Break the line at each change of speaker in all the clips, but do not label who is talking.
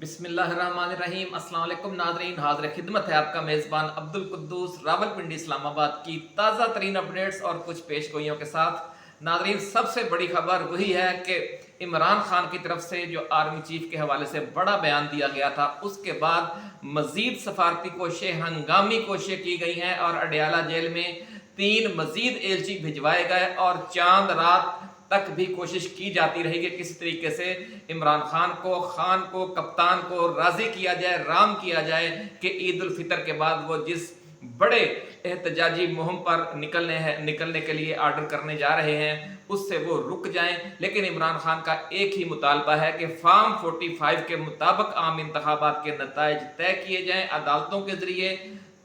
बिस्मिल्लाहिर्रहमानिर्रहीम। अस्सलाम वालेकुम नाज़रीन, हाज़िर खिदमत है आपका मेज़बान अब्दुल कुद्दूस रावलपिंडी इस्लामाबाद की ताज़ा तरीन अपडेट्स और कुछ पेशगोइयों के साथ। नाज़रीन, सबसे बड़ी खबर वही है कि इमरान खान की तरफ से जो आर्मी चीफ के हवाले से बड़ा बयान दिया गया था, उसके बाद मज़ीद सफारती कोशिशें, हंगामी कोशिशें की गई हैं और अडयाला जेल में 3 मज़ीद एलची भिजवाए गए और चांद रात तक भी कोशिश की जाती रही कि किस तरीके से इमरान खान को कप्तान को राजी किया जाए, राम किया जाए कि ईद उल फितर के बाद वो जिस बड़े एहतजाजी मुहिम पर निकलने के लिए आर्डर करने जा रहे हैं उससे वो रुक जाएं। लेकिन इमरान खान का एक ही मुतालबा है कि फॉर्म 45 के मुताबिक आम इंतखाबात के नताइज तय किए जाएं अदालतों के जरिए,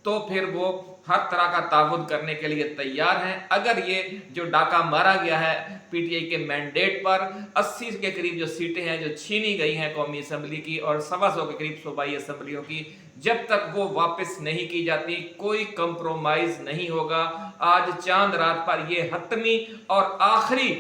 तो फिर वो हर तरह का ताउन करने के लिए तैयार हैं। अगर ये जो डाका मारा गया है पीटीआई के मैंडेट पर, 80 के करीब जो सीटें हैं जो छीनी गई हैं कौमी असम्बली की और 125 के करीब सूबाई असम्बलियों की, जब तक वो वापस नहीं की जाती कोई कंप्रोमाइज नहीं होगा। आज चांद रात पर ये हतमी और आखिरी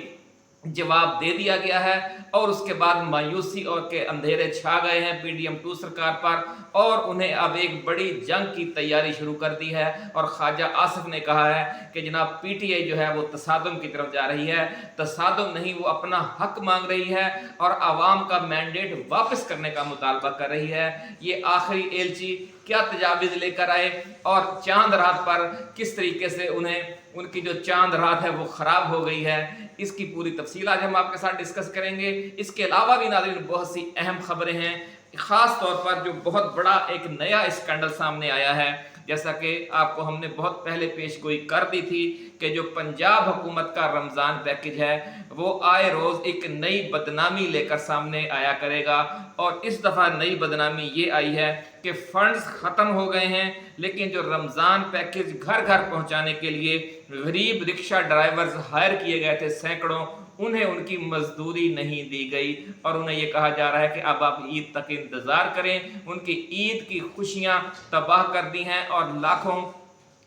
जवाब दे दिया गया है और उसके बाद मायूसी और के अंधेरे छा गए हैं PDM-2 सरकार पर और उन्हें अब एक बड़ी जंग की तैयारी शुरू कर दी है। और ख्वाजा आसिफ ने कहा है कि जनाब PTI जो है वो तसादुम की तरफ जा रही है, तसादुम नहीं, वो अपना हक मांग रही है और आवाम का मैंडेट वापस करने का मुतालबा कर रही है। ये आखिरी एलची क्या तजावीज़ लेकर आए और चांद रात पर किस तरीके से उनकी जो चांद रात है वो ख़राब हो गई है, इसकी पूरी तफसील आज हम आपके साथ डिस्कस करेंगे। इसके अलावा भी नाज़रीन बहुत सी अहम खबरें हैं, ख़ास तौर पर जो बहुत बड़ा एक नया स्कैंडल सामने आया है, जैसा कि आपको हमने बहुत पहले पेशगोई कर दी थी कि जो पंजाब हुकूमत का रमज़ान पैकेज है वो आए रोज़ एक नई बदनामी लेकर सामने आया करेगा। और इस दफ़ा नई बदनामी ये आई है कि फंड्स ख़त्म हो गए हैं, लेकिन जो रमज़ान पैकेज घर घर पहुंचाने के लिए गरीब रिक्शा ड्राइवर्स हायर किए गए थे सैकड़ों, उन्हें उनकी मजदूरी नहीं दी गई और उन्हें यह कहा जा रहा है कि अब आप ईद तक इंतज़ार करें। उनकी ईद की खुशियां तबाह कर दी हैं और लाखों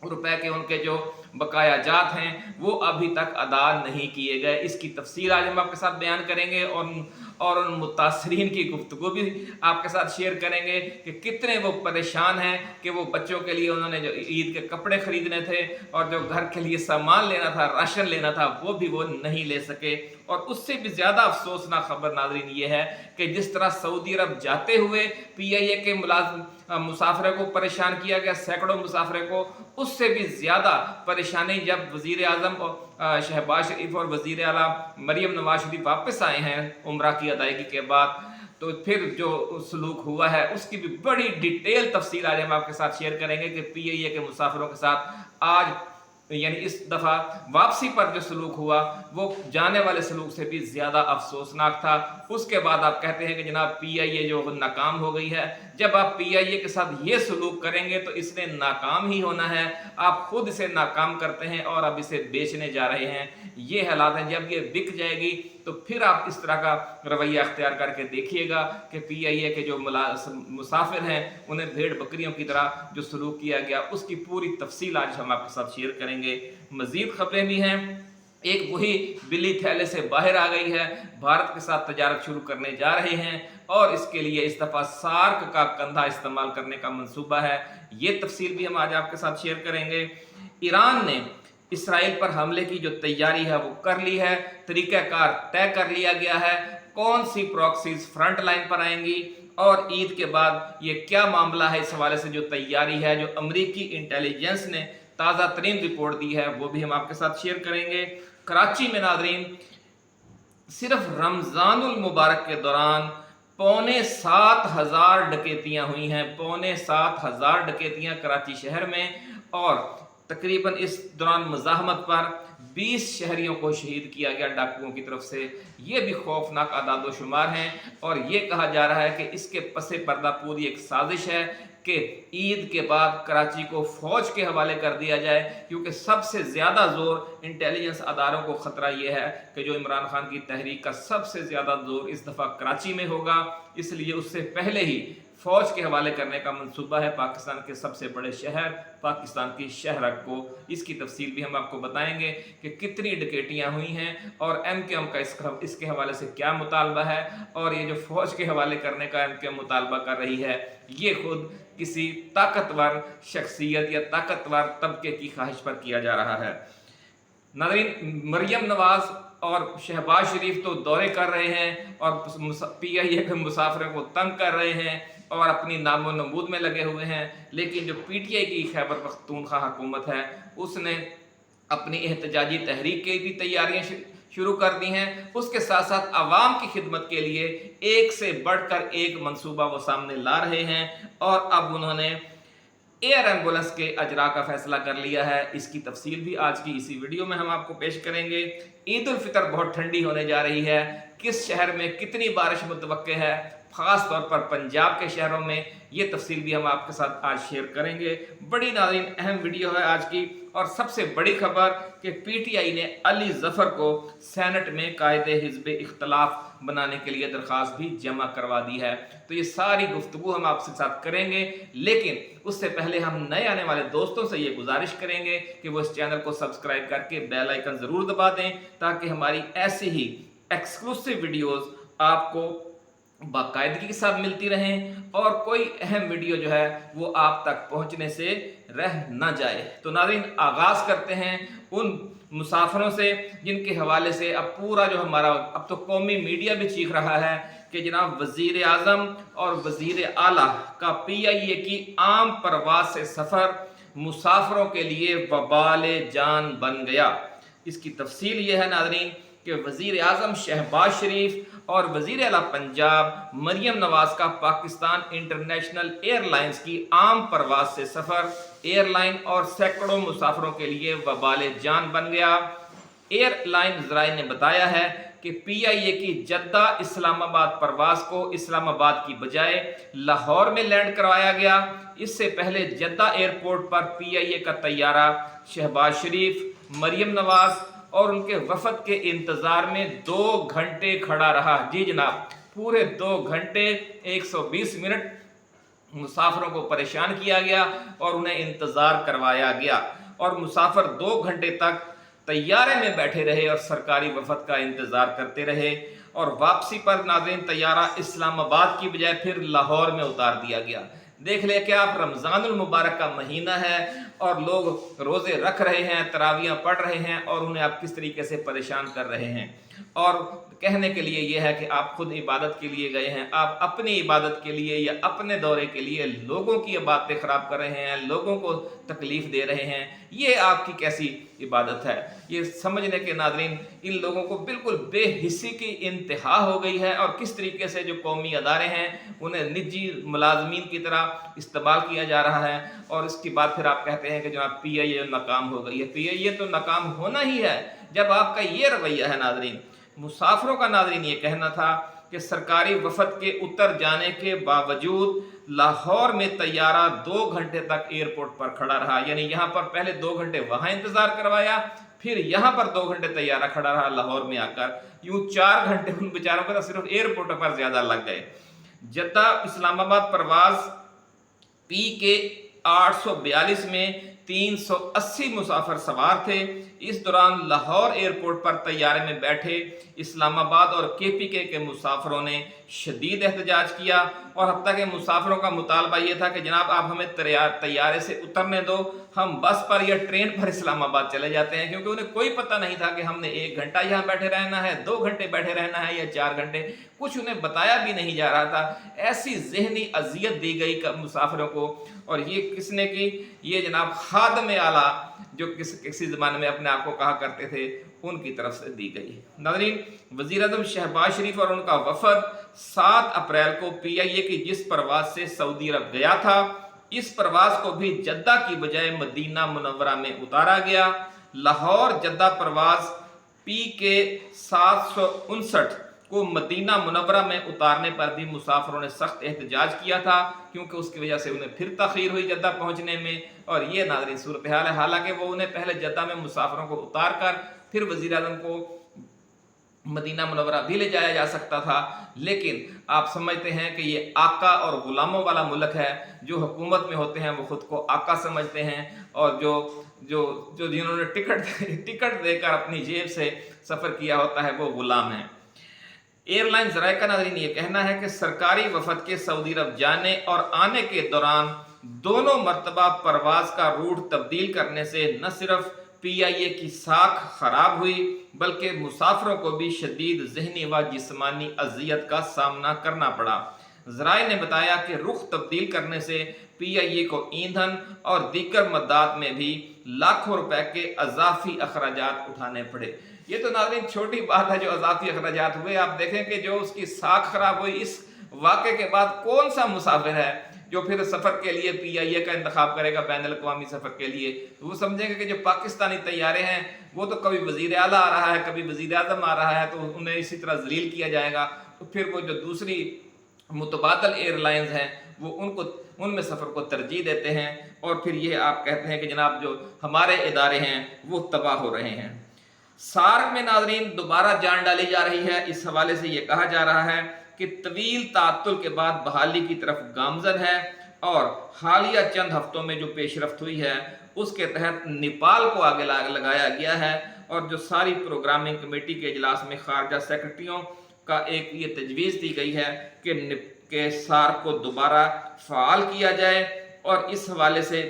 रुपए के उनके जो बकाया जात हैं वो अभी तक अदा नहीं किए गए। इसकी तफसील आज हम आपके साथ बयान करेंगे और उन मुतासरीन की गुफ्तगू भी आपके साथ शेयर करेंगे कि कितने वो परेशान हैं कि वो बच्चों के लिए उन्होंने जो ईद के कपड़े खरीदने थे और जो घर के लिए सामान लेना था, राशन लेना था, वो भी वो नहीं ले सके। और उससे भी ज़्यादा अफसोसनाक खबर नाज़रीन ये है कि जिस तरह सऊदी अरब जाते हुए PIA के मुसाफिरों को परेशान किया गया, सैकड़ों मुसाफिरों को, उससे भी ज़्यादा परेशानी जब वज़ीर आज़म शहबाज शरीफ और वज़ीर आला मरियम नवाज शरीफ वापस आए हैं उम्रा की अदायगी के बाद, तो फिर जो सलूक हुआ है उसकी भी बड़ी डिटेल तफसील आज हम आपके साथ शेयर करेंगे कि PIA के मुसाफिरों के साथ आज यानी इस दफ़ा वापसी पर जो सलूक हुआ वो जाने वाले सलूक से भी ज़्यादा अफसोसनाक था। उसके बाद आप कहते हैं कि जनाब PIA जो नाकाम हो गई है। जब आप PIA के साथ ये सलूक करेंगे तो इसने नाकाम ही होना है, आप खुद इसे नाकाम करते हैं और अब इसे बेचने जा रहे हैं। ये हालात हैं, जब ये बिक जाएगी तो फिर आप इस तरह का रवैया अख्तियार करके देखिएगा कि PIA के जो मुसाफिर हैं उन्हें भेड़ बकरियों की तरह जो सलूक किया गया, उसकी पूरी तफसील आज हम आपके साथ शेयर करेंगे। मजीद खबरें भी हैं। एक वही बिल्ली थैले से बाहर आ गई है, भारत के साथ तजारत शुरू करने जा रहे हैं और इसके लिए इस दफ़ा सार्क का कंधा इस्तेमाल करने का मंसूबा है। ये तफसील भी हम आज आपके साथ शेयर करेंगे। ईरान ने इसराइल पर हमले की जो तैयारी है वो कर ली है, तरीक़ाकार तय कर लिया गया है, कौन सी प्रॉक्सीज फ्रंट लाइन पर आएंगी और ईद के बाद ये क्या मामला है, इस हवाले से जो तैयारी है, जो अमरीकी इंटेलिजेंस ने ताज़ा तरीन रिपोर्ट दी है, वो भी हम आपके साथ शेयर करेंगे। कराची में नाज़रीन सिर्फ रमज़ानुल मुबारक के दौरान 7,500 डकैतियाँ हुई हैं, 7,500 डकैतियाँ कराची शहर में, और तकरीबन इस दौरान मज़ाहमत पर 20 शहरियों को शहीद किया गया डाकुओं की तरफ से। ये भी खौफनाक आदाद शुमार हैं और ये कहा जा रहा है कि इसके पसे पर्दा पूरी एक साजिश है कि ईद के बाद कराची को फौज के हवाले कर दिया जाए, क्योंकि सबसे ज़्यादा ज़ोर इंटेलिजेंस अदारों को ख़तरा ये है कि जो इमरान खान की तहरीक का सबसे ज़्यादा ज़ोर इस दफ़ा कराची में होगा, इसलिए उससे पहले ही फ़ौज के हवाले करने का मंसूबा है पाकिस्तान के सबसे बड़े शहर पाकिस्तान की शहरक को। इसकी तफसील भी हम आपको बताएंगे कि कितनी डकैतियाँ हुई हैं और MQM का इसके हवाले से क्या मुतालबा है, और ये जो फ़ौज के हवाले करने का MQM मुतालबा कर रही है ये खुद किसी ताकतवर शख्सियत या ताकतवर तबके की ख्वाहिश पर किया जा रहा है। नाज़रीन, मरियम नवाज़ और शहबाज शरीफ तो दौरे कर रहे हैं और PIA के मुसाफिरों को तंग कर रहे हैं और अपनी नामो नमूद में लगे हुए हैं, लेकिन जो PTI की खैबर पख्तूनख्वा हुकूमत है उसने अपनी एहतजाजी तहरीक की भी तैयारियां शुरू कर दी हैं। उसके साथ साथ आवाम की खिदमत के लिए एक से बढ़कर एक मंसूबा वो सामने ला रहे हैं और अब उन्होंने एयर एम्बुलेंस के अजरा का फैसला कर लिया है। इसकी तफसील भी आज की इसी वीडियो में हम आपको पेश करेंगे। ईद उल फितर बहुत ठंडी होने जा रही है, किस शहर में कितनी बारिश मुतवक्के है, ख़ास तौर पर पंजाब के शहरों में, ये तफसील भी हम आपके साथ आज शेयर करेंगे। बड़ी नाज़रीन अहम वीडियो है आज की, और सबसे बड़ी खबर कि PTI ने अली ज़फ़र को सेनेट में कायदे हिज़्ब इख्तलाफ बनाने के लिए दरख्वास्त भी जमा करवा दी है। तो ये सारी गुफ्तगू हम आपसे साथ करेंगे, लेकिन उससे पहले हम नए आने वाले दोस्तों से ये गुजारिश करेंगे कि वो इस चैनल को सब्सक्राइब करके बेल आइकन ज़रूर दबा दें, ताकि हमारी ऐसी ही एक्सक्लूसिव वीडियोज़ आपको बाकायदगी के साथ मिलती रहें और कोई अहम वीडियो जो है वो आप तक पहुंचने से रह ना जाए। तो नाज़रीन, आगाज़ करते हैं उन मुसाफिरों से जिनके हवाले से अब पूरा जो हमारा अब तो कौमी मीडिया भी चीख रहा है कि जनाब वज़ीर आज़म और वज़ीर आला का PIA की आम परवाज़ से सफ़र मुसाफिरों के लिए वबाल जान बन गया। इसकी तफसील ये है नाज़रीन कि वज़ीर आज़म शहबाज शरीफ और वज़ीर आला पंजाब मरियम नवाज़ का पाकिस्तान इंटरनेशनल एयरलाइंस की आम परवाज़ से सफ़र एयरलाइन और सैकड़ों मुसाफिरों के लिए वबाल जान बन गया। एयरलाइन ज़राए ने बताया है कि PIA की जद्दा इस्लामाबाद परवाज़ को इस्लामाबाद की बजाय लाहौर में लैंड करवाया गया। इससे पहले जद्दा एयरपोर्ट पर PIA का तैयारा शहबाज शरीफ, मरियम नवाज़ और उनके वफद के इंतज़ार में 2 घंटे खड़ा रहा। जी जनाब, पूरे 2 घंटे 120 मिनट मुसाफिरों को परेशान किया गया और उन्हें इंतज़ार करवाया गया, और मुसाफिर 2 घंटे तक तैयारे में बैठे रहे और सरकारी वफद का इंतज़ार करते रहे। और वापसी पर नाज़रीन तैयारा इस्लामाबाद की बजाय फिर लाहौर में उतार दिया गया। देख ले कि आप रमज़ानुल मुबारक का महीना है और लोग रोज़े रख रहे हैं, तरावियाँ पढ़ रहे हैं, और उन्हें आप किस तरीके से परेशान कर रहे हैं। और कहने के लिए ये है कि आप खुद इबादत के लिए गए हैं, आप अपनी इबादत के लिए या अपने दौरे के लिए लोगों की बातें ख़राब कर रहे हैं, लोगों को तकलीफ़ दे रहे हैं। ये आपकी कैसी इबादत है? ये समझने के नाज़रीन इन लोगों को बिल्कुल बेहिस्सी की इंतहा हो गई है, और किस तरीके से जो कौमी अदारे हैं उन्हें निजी मुलाजमीन की तरह इस्तेमाल किया जा रहा है। और इसके बाद फिर आप कहते हैं कि जनाब PIA नाकाम हो गई है। PIA तो नाकाम होना ही है जब आपका ये रवैया है। नाज़रीन, मुसाफिरों का नाज़रीन ये कहना था कि सरकारी वफद के उतर जाने के बावजूद लाहौर में तैयारा 2 घंटे तक एयरपोर्ट पर खड़ा रहा। यानी यहाँ पर पहले 2 घंटे वहाँ इंतज़ार करवाया, फिर यहाँ पर 2 घंटे तैयारा खड़ा रहा लाहौर में आकर। यूँ 4 घंटे उन बेचारों को तो सिर्फ एयरपोर्ट पर ज़्यादा लग गए। जद्दा इस्लामाबाद परवाज़ PK 842 में 380 मुसाफिर सवार थे। इस दौरान लाहौर एयरपोर्ट पर तैयारे में बैठे इस्लामाबाद और KPK के मुसाफिरों ने शदीद एहतजाज किया, और हत्ता के मुसाफिरों का मुतालबा ये था कि जनाब आप हमें तैयारे से उतरने दो, हम बस पर या ट्रेन पर इस्लामाबाद चले जाते हैं। क्योंकि उन्हें कोई पता नहीं था कि हमने 1 घंटा यहाँ बैठे रहना है, 2 घंटे बैठे रहना है या 4 घंटे, कुछ उन्हें बताया भी नहीं जा रहा था। ऐसी जहनी अजियत दी गई मुसाफिरों को, और ये किसने की? ये जनाब खादम आला जो किसी ज़माने में अपने आप को कहा करते थे, उनकी तरफ से दी गई। नाज़रीन, वज़ीर आज़म शहबाज शरीफ और उनका वफद 7 अप्रैल को PIA की जिस परवाज़ से सऊदी अरब गया था, इस परवाज़ को भी जद्दा की बजाय मदीना मुनव्वरा में उतारा गया। लाहौर जद्दा परवाज़ PK 759 को मदीना मुनव्वरा में उतारने पर भी मुसाफिरों ने सख्त एहतजाज किया था, क्योंकि उसकी वजह से उन्हें फिर तख़ीर हुई जद्दा पहुंचने में। और ये नाज़रीन सूरत हाल है। हालांकि वो उन्हें पहले जद्दा में मुसाफिरों को उतार कर फिर वज़ीर आज़म को मदीना मुनव्वरा भी ले जाया जा सकता था, लेकिन आप समझते हैं कि ये आका और ग़ुलामों वाला मुल्क है। जो हुकूमत में होते हैं वो ख़ुद को आका समझते हैं, और जो जो जो जिन्होंने टिकट देकर अपनी जेब से सफ़र किया होता है वो ग़ुलाम हैं। एयरलाइन ज़राए का नाज़रीन ये कहना है कि सरकारी वफद के सऊदी अरब जाने और आने के दौरान दोनों मरतबा परवाज़ का रूट तब्दील करने से न सिर्फ PIA की साख खराब हुई, बल्कि मुसाफिरों को भी शदीद ज़हनी व जिस्मानी अज़ियत का सामना करना पड़ा। ज़राए ने बताया कि रुख तब्दील करने से PIA को ईंधन और दीगर मद्दात में भी लाखों रुपए के अजाफी अखराजात उठाने पड़े। ये तो नाज़रीन छोटी बात है जो अजाफी अखराजात हुए। आप देखें कि जो उसकी साख खराब हुई, इस वाक़े के बाद कौन सा मुसाफिर है जो फिर सफ़र के लिए PIA का इंतखाब करेगा बैनुल अक़वामी सफ़र के लिए। तो वो समझेंगे कि जो पाकिस्तानी तैयारे हैं वो तो कभी वज़ीर आला आ रहा है, कभी वज़ीर आज़म आ रहा है, तो उन्हें इसी तरह ज़लील किया जाएगा। तो फिर वो जो दूसरी मुतबादल एयरलाइंस हैं वो उनमें सफ़र को तरजीह देते हैं, और फिर ये आप कहते हैं कि जनाब जो हमारे इदारे हैं वो तबाह हो रहे हैं। सार्क में नाज़रीन दोबारा जान डाली जा रही है। इस हवाले से ये कहा जा रहा है कि तवील तातुल के बाद बहाली की तरफ गामजन है, और हालिया चंद हफ्तों में जो पेशरफ्त हुई है उसके तहत नेपाल को आगे लगाया गया है, और जो सारी प्रोग्रामिंग कमेटी के इजलास में खारजा सेक्रेटरियों का एक ये तजवीज़ दी गई है कि सार्क को दोबारा फ़ाल किया जाए, और इस हवाले से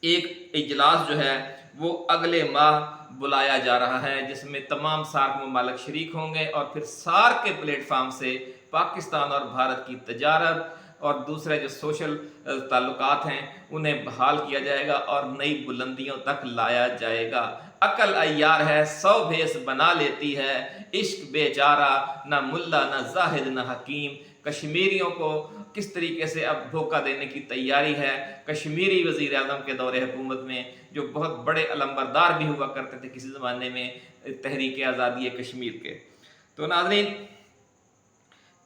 एक इजलास जो है वो अगले माह बुलाया जा रहा है, जिसमें तमाम सार्क ममालिक शरीक होंगे, और फिर सार्क के प्लेटफार्म से पाकिस्तान और भारत की तजारत और दूसरे जो सोशल ताल्लुकात हैं उन्हें बहाल किया जाएगा और नई बुलंदियों तक लाया जाएगा। अकल अय्यार है 100 भेस बना लेती है, इश्क बेचारा न मुल्ला न जाहिद न हकीम। कश्मीरियों को किस तरीके से अब धोखा देने की तैयारी है। कश्मीरी वज़ीर आज़म के दौरे हुकूमत में जो बहुत बड़े अलंबरदार भी हुआ करते थे किसी ज़माने में तहरीक आज़ादी कश्मीर के। तो नाज़रीन,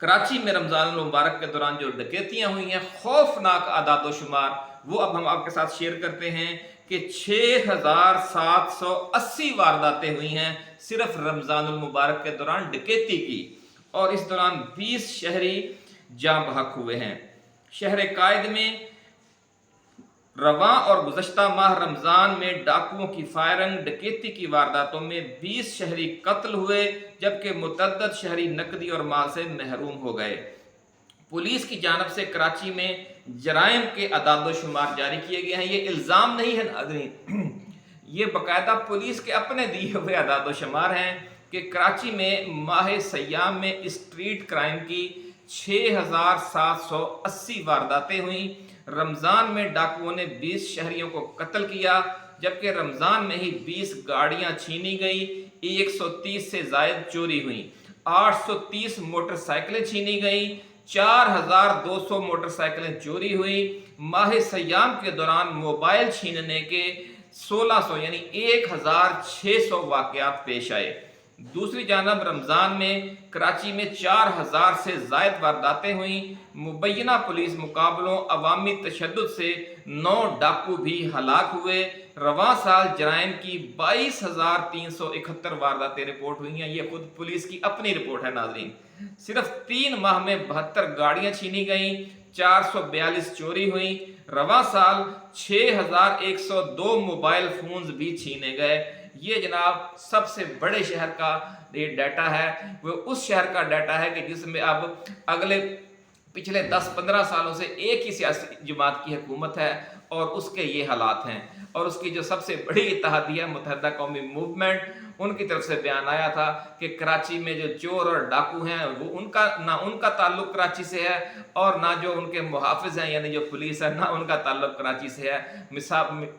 कराची में रमज़ान मुबारक के दौरान जो डकैतियाँ हुई हैं, खौफनाक आदाद शुमार, वो अब हम आपके साथ शेयर करते हैं कि 6780 वारदातें हुई हैं सिर्फ रमज़ान मुबारक के दौरान डकैती की, और इस दौरान 20 शहरी जाँ बहक हुए हैं। शहर कायद में रवां और गुज़श्ता माह रमज़ान में डाकुओं की फायरिंग डकैती की वारदातों में 20 शहरी कत्ल हुए, जबकि मुतअद्दिद शहरी नकदी और माल से महरूम हो गए। पुलिस की जानब से कराची में जराइम के अदाद शुमार जारी किए गए हैं। ये इल्ज़ाम नहीं है नाज़रीन, ये बाकायदा पुलिस के अपने दिए हुए अदाद शुमार हैं कि कराची में माह सयाम में स्ट्रीट क्राइम की 6780 वारदातें हुई। रमज़ान में डाकुओं ने 20 शहरियों को कत्ल किया, जबकि रमज़ान में ही 20 गाड़ियां छीनी गई, 130 से ज़ायद चोरी हुई, 830 मोटरसाइकिलें छीनी गई, 4200 मोटरसाइकिलें चोरी हुई। माह सयाम के दौरान मोबाइल छीनने के 1600 यानी 1600 वाक़यात पेश आए। दूसरी जानब रमज़ान में कराची में 4000 से ज़ायद वारदातें हुई। मुबैना पुलिस मुकाबलों अवामी तशद्दुद से 9 डाकू भी हलाक हुए। रवां साल जराइम की 22371 वारदातें रिपोर्ट हुई हैं। ये खुद पुलिस की अपनी रिपोर्ट है नाज़रीन। सिर्फ 3 माह में 72 गाड़ियां छीनी गई, 442 चोरी हुई। रवां साल 6102 मोबाइल फोन्स भी छीने गए। ये जनाब सबसे बड़े शहर का ये डाटा है, वो उस शहर का डाटा है कि जिसमें अब पिछले 10-15 सालों से एक ही सियासी जमात की हुकूमत है और उसके ये हालात हैं। और उसकी जो सबसे बड़ी इत्तेहादिया मुत्तहिदा कौमी मूवमेंट, उनकी तरफ से बयान आया था कि कराची में जो चोर और डाकू हैं वो उनका ताल्लुक कराची से है, और ना जो उनके मुहाफिज हैं यानी जो पुलिस है, ना उनका ताल्लुक कराची से है।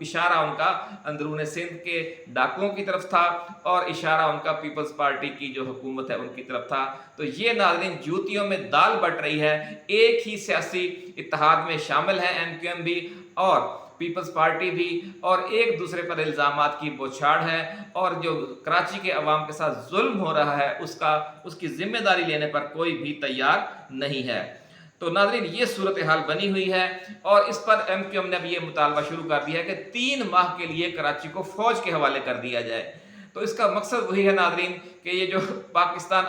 इशारा उनका अंदरून सिंध के डाकुओं की तरफ था, और इशारा उनका पीपल्स पार्टी की जो हुकूमत है उनकी तरफ था। तो ये नाज़रीन जूतियों में दाल बट रही है। एक ही सियासी इत्तेहाद में शामिल है MQM भी और पीपल्स पार्टी भी, और एक दूसरे पर इल्ज़ामात की बौछार है, और जो कराची के अवाम के साथ जुल्म हो रहा है उसकी जिम्मेदारी लेने पर कोई भी तैयार नहीं है। तो नाज़रीन ये सूरत हाल बनी हुई है, और इस पर MQM ने अब ये मुतालबा शुरू कर दिया है कि 3 माह के लिए कराची को फौज के हवाले कर दिया जाए। तो इसका मकसद वही है नाज़रीन कि ये जो पाकिस्तान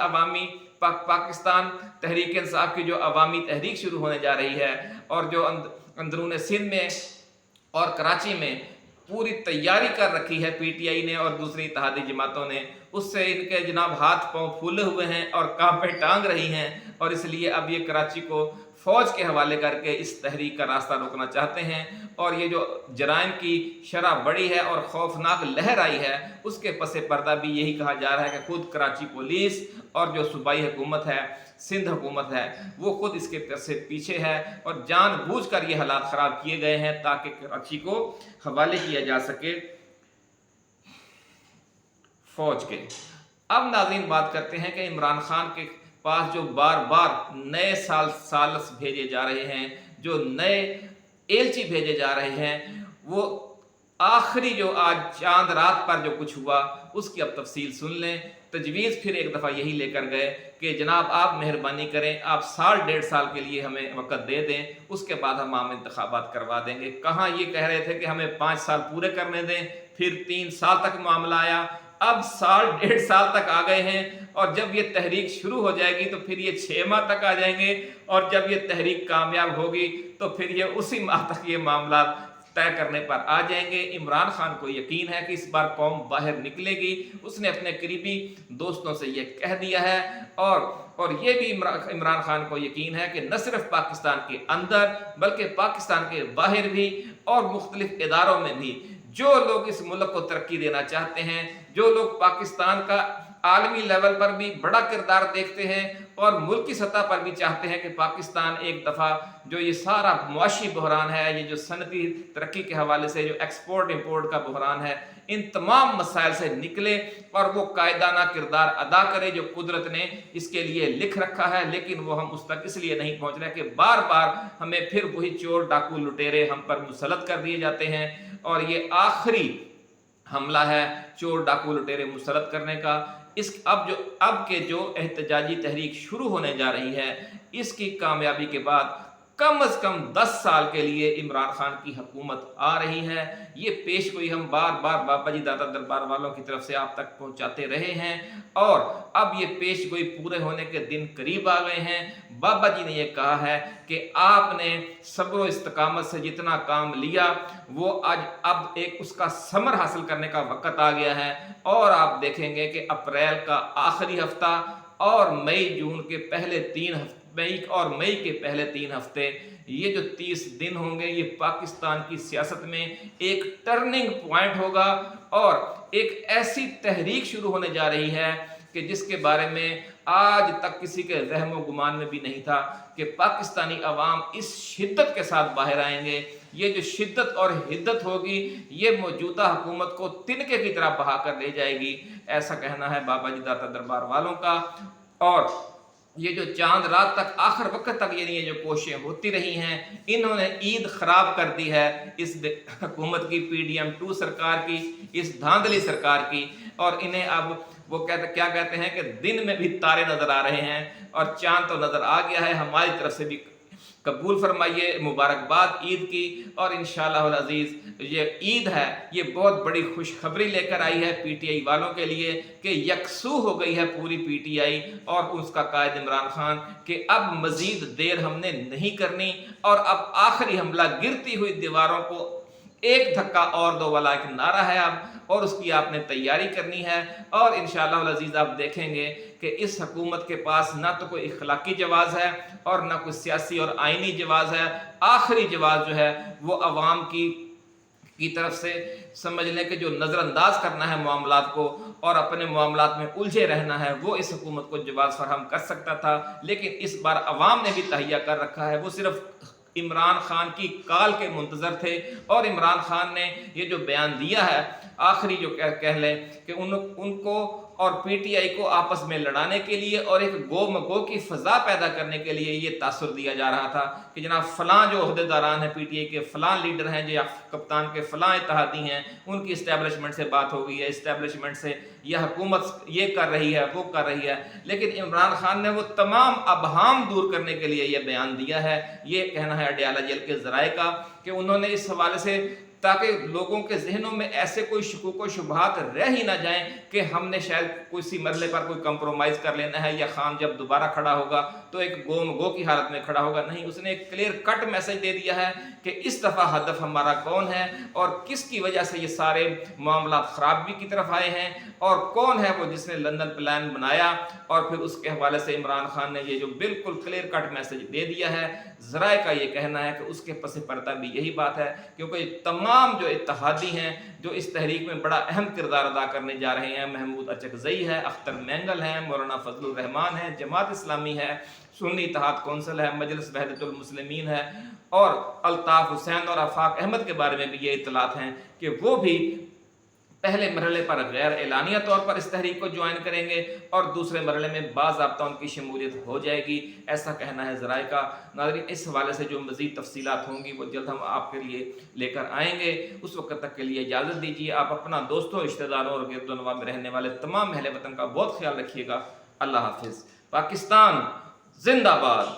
तहरीक इंसाफ की जो अवामी तहरीक शुरू होने जा रही है, और जो अंदरून सिंध में और कराची में पूरी तैयारी कर रखी है पीटीआई ने और दूसरी इत्तेहादी जमातों ने, उससे इनके जनाब हाथ पांव फूले हुए हैं और कांपे टांग रही हैं, और इसलिए अब ये कराची को फौज के हवाले करके इस तहरीक का रास्ता रोकना चाहते हैं। और ये जो जराइम की शरह बढ़ी है और खौफनाक लहर आई है, उसके पसे पर्दा भी यही कहा जा रहा है कि खुद कराची पुलिस और जो सूबाई हुकूमत है, सिंध हुकूमत है, वो खुद इसके से पीछे है और जानबूझकर ये हालात ख़राब किए गए हैं ताकि कराची को हवाले किया जा सके फौज के। अब नाज़रीन बात करते हैं कि इमरान खान के पास जो बार बार नए सालस भेजे जा रहे हैं, जो नए एलची भेजे जा रहे हैं, वो आखिरी जो आज चांद रात पर जो कुछ हुआ उसकी अब तफसील सुन लें। तजवीज़ फिर एक दफ़ा यही लेकर गए कि जनाब आप मेहरबानी करें, आप साल डेढ़ साल के लिए हमें वक़्त दे दें, उसके बाद हम आम इंतखाबात करवा देंगे। कहाँ ये कह रहे थे कि हमें 5 साल पूरे करने दें, फिर 3 साल तक मामला आया, अब साल डेढ़ साल तक आ गए हैं, और जब ये तहरीक शुरू हो जाएगी तो फिर ये 6 माह तक आ जाएंगे, और जब ये तहरीक कामयाब होगी तो फिर ये उसी माह तक ये मामला तय करने पर आ जाएंगे। इमरान खान को यकीन है कि इस बार कौम बाहर निकलेगी, उसने अपने करीबी दोस्तों से ये कह दिया है, और ये भी इमरान खान को यकीन है कि न सिर्फ पाकिस्तान के अंदर बल्कि पाकिस्तान के बाहर भी और मुख्तलिफ इदारों में भी जो लोग इस मुल्क को तरक्की देना चाहते हैं, जो लोग पाकिस्तान का आलमी लेवल पर भी बड़ा किरदार देखते हैं और मुल्की सतह पर भी चाहते हैं कि पाकिस्तान एक दफ़ा जो ये सारा मुआशी बहरान है, ये जो सनती तरक्की के हवाले से जो एक्सपोर्ट इंपोर्ट का बहरान है, इन तमाम मसाइल से निकले और वो कायदाना किरदार अदा करे जो कुदरत ने इसके लिए लिख रखा है। लेकिन वो हम उस तक इसलिए नहीं पहुँच रहे कि बार बार हमें फिर वही चोर डाकू लुटेरे हम पर मुसलत कर दिए जाते हैं, और ये आखिरी हमला है चोर डाकू लुटेरे मुसलत करने का। अब के जो एहतजाजी तहरीक शुरू होने जा रही है, इसकी कामयाबी के बाद कम से कम 10 साल के लिए इमरान खान की हुकूमत आ रही है। ये पेश गोई हम बार बार बाबा जी दादा दरबार वालों की तरफ से आप तक पहुंचाते रहे हैं, और अब ये पेश गोई पूरे होने के दिन करीब आ गए हैं। बाबा जी ने ये कहा है कि आपने सब्र इस्तकामत से जितना काम लिया वो आज अब एक उसका समर हासिल करने का वक्त आ गया है, और आप देखेंगे कि अप्रैल का आखिरी हफ्ता और मई के पहले 3 हफ्ते, ये जो 30 दिन होंगे, ये पाकिस्तान की सियासत में एक टर्निंग पॉइंट होगा, और एक ऐसी तहरीक शुरू होने जा रही है कि जिसके बारे में आज तक किसी के रहमो गुमान में भी नहीं था कि पाकिस्तानी अवाम इस शिद्दत के साथ बाहर आएंगे। ये जो शिद्दत और हिद्दत होगी, ये मौजूदा हुकूमत को तिनके की तरह बहा कर ले जाएगी, ऐसा कहना है बाबा जी दाता दरबार वालों का। और ये जो चांद रात तक आखिर वक्त तक ये जो कोशिशें होती रही हैं, इन्होंने ईद खराब कर दी है इस हुकूमत की, PDM2 सरकार की, इस धांधली सरकार की। और इन्हें अब वो क्या कहते हैं कि दिन में भी तारे नजर आ रहे हैं और चांद तो नजर आ गया है। हमारी तरफ से भी कबूल फरमाइए मुबारकबाद ईद की, और इंशाअल्लाह अज़ीज़ ये ईद है, ये बहुत बड़ी खुशखबरी लेकर आई है PTI वालों के लिए कि यकसू हो गई है पूरी PTI और उसका कायद इमरान खान कि अब मज़ीद देर हमने नहीं करनी, और अब आखिरी हमला गिरती हुई दीवारों को एक धक्का और दो वाला एक नारा है अब, और उसकी आपने तैयारी करनी है। और इंशाअल्लाह अज़ीज़ आप देखेंगे कि इस हुकूमत के पास ना तो कोई इखलाकी जवाज़ है और ना कोई सियासी और आइनी जवाज़ है। आखिरी जवाज़ जो है वो अवाम की तरफ से समझ लें कि जो नज़रअंदाज करना है मामलात को और अपने मामलात में उलझे रहना है, वो इस हुकूमत को जवाज़ फराहम कर सकता था। लेकिन इस बार अवाम ने भी तहिया कर रखा है, वो सिर्फ इमरान खान की काल के मुंतज़र थे, और इमरान खान ने ये जो बयान दिया है आखिरी जो कह लें कि उनको और PTI को आपस में लड़ाने के लिए और एक गो मगो की फ़ज़ा पैदा करने के लिए ये तासुर दिया जा रहा था कि जनाब फ़लाँ जो अहदेदारान हैं PTI के, फ़लाँ लीडर हैं जो कप्तान के, फ़लाँ इत्तेहादी हैं, उनकी इस्टेब्लिशमेंट से बात हो गई है, इस्टेब्लिशमेंट से यह हुकूमत ये कर रही है, वो कर रही है। लेकिन इमरान खान ने वो तमाम अबहाम दूर करने के लिए ये बयान दिया है। ये कहना है अडयाला जेल के ज़राए का कि उन्होंने इस हवाले से ताकि लोगों के जहनों में ऐसे कोई शकूक व शुबहात रह ही ना जाएं कि हमने शायद किसी मरले पर कोई कंप्रोमाइज़ कर लेना है या खान जब दोबारा खड़ा होगा तो एक गो की हालत में खड़ा होगा। नहीं, उसने एक क्लियर कट मैसेज दे दिया है कि इस दफ़ा हदफ हमारा कौन है और किसकी वजह से ये सारे मामला खराबी की तरफ आए हैं और कौन है वो जिसने लंदन प्लान बनाया। और फिर उसके हवाले से इमरान खान ने ये जो बिल्कुल क्लियर कट मैसेज दे दिया है, ज़राए का ये कहना है कि उसके पस पर्दा भी यही बात है, क्योंकि तमाम जो इत्तेहादी हैं जो इस तहरीक में बड़ा अहम किरदार अदा करने जा रहे हैं, महमूद अचकज़ई है, अख्तर मैंगल हैं, मौलाना फजलुर रहमान है, जमात इस्लामी है, सुन्नी इत्तेहाद कौंसिल है, मजलिस वहदतुल मुस्लिमीन है और अल्ताफ़ हुसैन और आफाक अहमद के बारे में भी ये इत्तलात हैं कि वो भी पहले मरहले पर गैर एलानिया तौर पर इस तहरीक को ज्वाइन करेंगे और दूसरे मरहले में बाज़ाब्ता उनकी शमूलियत हो जाएगी, ऐसा कहना है ज़राए का। नाज़रीन, इस हवाले से जो मज़ीद तफसीलात होंगी वो जल्द हम आपके लिए लेकर आएंगे। उस वक्त तक के लिए इजाज़त दीजिए। आप अपना दोस्तों, रिश्तेदारों और गिरदोनवा में रहने वाले तमाम अहले वतन का बहुत ख्याल रखिएगा। अल्लाह हाफिज़। पाकिस्तान जिंदाबाद।